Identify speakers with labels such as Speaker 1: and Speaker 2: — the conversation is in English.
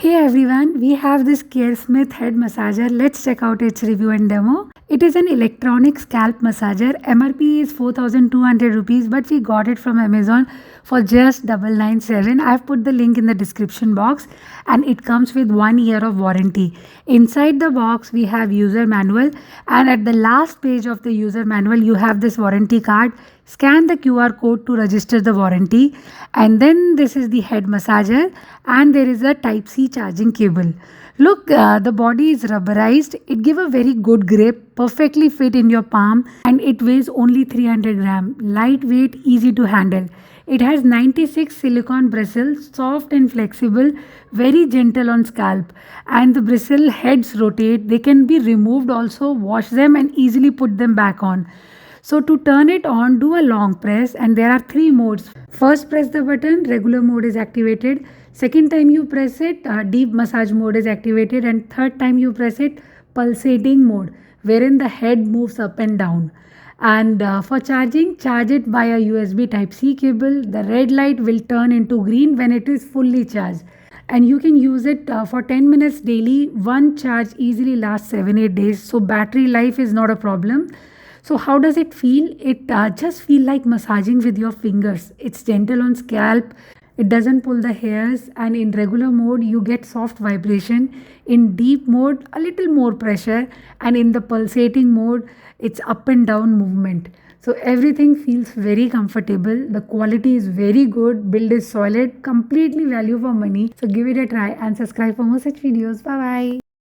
Speaker 1: Hey everyone, we have this Caresmith head massager. Let's check out its review and demo. It is an electronic scalp massager. MRP is 4,200 rupees, but we got it from Amazon for just 997. I've put the link in the description box, and it comes with 1 year of warranty. Inside the box we have user manual, and at the last page of the user manual you have this warranty card. Scan the QR code to register the warranty, and then this is the head massager, and there is a type C charging cable. Look, the body is rubberized. It gives a very good grip, perfectly fit in your palm, and it weighs only 300 gram. Lightweight, easy to handle. It has 96 silicone bristles, soft and flexible, very gentle on scalp, and the bristle heads rotate. They can be removed also, wash them and easily put them back on. So to turn it on, do a long press, and there are 3 modes. First, press the button, regular mode is activated. Second time you press it, deep massage mode is activated, and third time you press it, pulsating mode, wherein the head moves up and down. And for charging, charge it by a USB type C cable. The red light will turn into green when it is fully charged, and you can use it for 10 minutes daily. One charge easily lasts 7-8 days, so battery life is not a problem. So how does it feel? It just feel like massaging with your fingers. It's gentle on scalp. It doesn't pull the hairs, and in regular mode you get soft vibration. In deep mode, a little more pressure, and in the pulsating mode, it's up and down movement. So everything feels very comfortable. The quality is very good. Build is solid. Completely value for money. So give it a try and subscribe for more such videos. Bye bye.